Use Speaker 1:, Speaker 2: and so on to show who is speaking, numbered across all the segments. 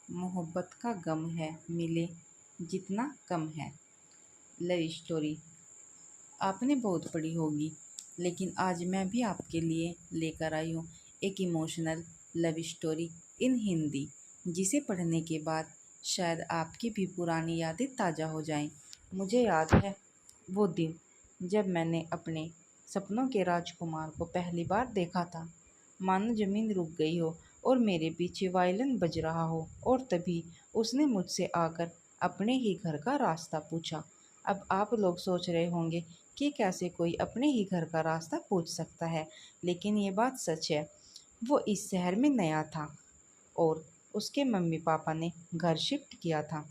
Speaker 1: मोहब्बत का गम है, मिले जितना कम है। लव स्टोरी आपने बहुत पढ़ी होगी, लेकिन आज मैं भी आपके लिए लेकर आई हूँ एक emotional love story in Hindi, जिसे पढ़ने के बाद शायद आपकी भी पुरानी यादें ताज़ा हो जाएं। मुझे याद है वो दिन जब मैंने अपने सपनों के राजकुमार को पहली बार देखा था। मानो ज़मीन रुक गई हो और मेरे पीछे वायलिन बज रहा हो, और तभी उसने मुझसे आकर अपने ही घर का रास्ता पूछा। अब आप लोग सोच रहे होंगे कि कैसे कोई अपने ही घर का रास्ता पूछ सकता है, लेकिन ये बात सच है। वो इस शहर में नया था और उसके मम्मी पापा ने घर शिफ्ट किया था।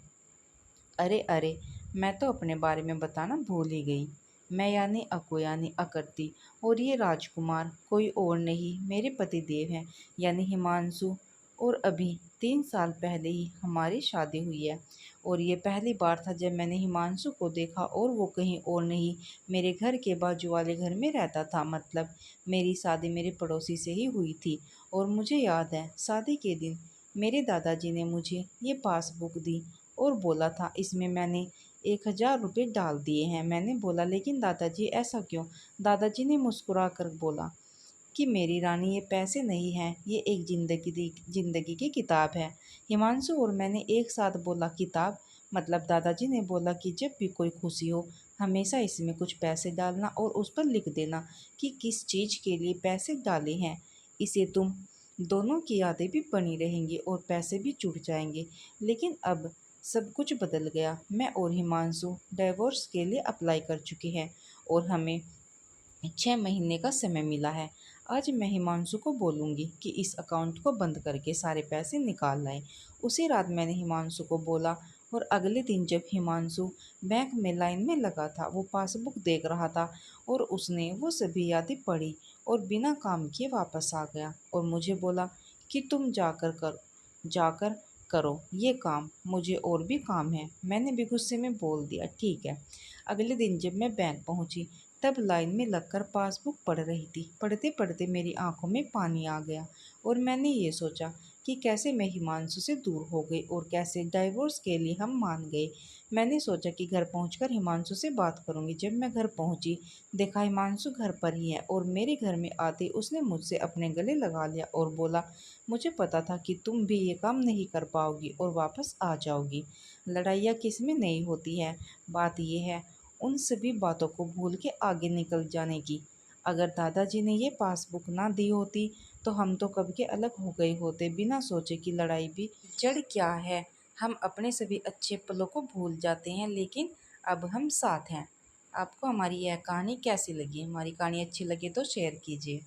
Speaker 1: अरे अरे, मैं तो अपने बारे में बताना भूल ही गई। मैं यानी अकु यानी अकृति, और ये राजकुमार कोई और नहीं मेरे पति देव हैं, यानी हिमांशु। और अभी 3 साल पहले ही हमारी शादी हुई है। और ये पहली बार था जब मैंने हिमांशु को देखा, और वो कहीं और नहीं, मेरे घर के बाजू वाले घर में रहता था। मतलब मेरी शादी मेरे पड़ोसी से ही हुई थी। और मुझे याद है, शादी के दिन मेरे दादाजी ने मुझे ये पासबुक दी और बोला था इसमें मैंने 1,000 रुपये डाल दिए हैं। मैंने बोला, लेकिन दादाजी ऐसा क्यों? दादाजी ने मुस्कुरा कर बोला कि मेरी रानी, ये पैसे नहीं हैं, ये एक जिंदगी की किताब है। हिमांशु और मैंने एक साथ बोला, किताब? मतलब दादाजी ने बोला कि जब भी कोई खुशी हो हमेशा इसमें कुछ पैसे डालना और उस पर लिख देना कि किस चीज़ के लिए पैसे डाले हैं। इसे तुम दोनों की यादें भी बनी रहेंगी और पैसे भी जुड़ जाएंगे। लेकिन अब सब कुछ बदल गया। मैं और हिमांशु डिवोर्स के लिए अप्लाई कर चुके हैं और हमें 6 महीने का समय मिला है। आज मैं हिमांशु को बोलूँगी कि इस अकाउंट को बंद करके सारे पैसे निकाल लाए। उसी रात मैंने हिमांशु को बोला, और अगले दिन जब हिमांशु बैंक में लाइन में लगा था, वो पासबुक देख रहा था, और उसने वो सभी यादें पढ़ी और बिना काम किए वापस आ गया और मुझे बोला कि तुम जाकर करो ये काम, मुझे और भी काम है। मैंने भी गुस्से में बोल दिया, ठीक है। अगले दिन जब मैं बैंक पहुंची, तब लाइन में लगकर पासबुक पढ़ रही थी। पढ़ते पढ़ते मेरी आंखों में पानी आ गया और मैंने ये सोचा कि कैसे मैं हिमांशु से दूर हो गई और कैसे डाइवोर्स के लिए हम मान गए। मैंने सोचा कि घर पहुंचकर हिमांशु से बात करूंगी। जब मैं घर पहुंची, देखा हिमांशु घर पर ही है, और मेरे घर में आते उसने मुझसे अपने गले लगा लिया और बोला, मुझे पता था कि तुम भी ये काम नहीं कर पाओगी और वापस आ जाओगी। लड़ाइयाँ किस में नहीं होती है, बात यह है उन सभी बातों को भूल के आगे निकल जाने की। अगर दादाजी ने ये पासबुक ना दी होती तो हम तो कब के अलग हो गए होते, बिना सोचे कि लड़ाई भी जड़ क्या है। हम अपने सभी अच्छे पलों को भूल जाते हैं, लेकिन अब हम साथ हैं। आपको हमारी यह कहानी कैसी लगी? हमारी कहानी अच्छी लगी तो शेयर कीजिए।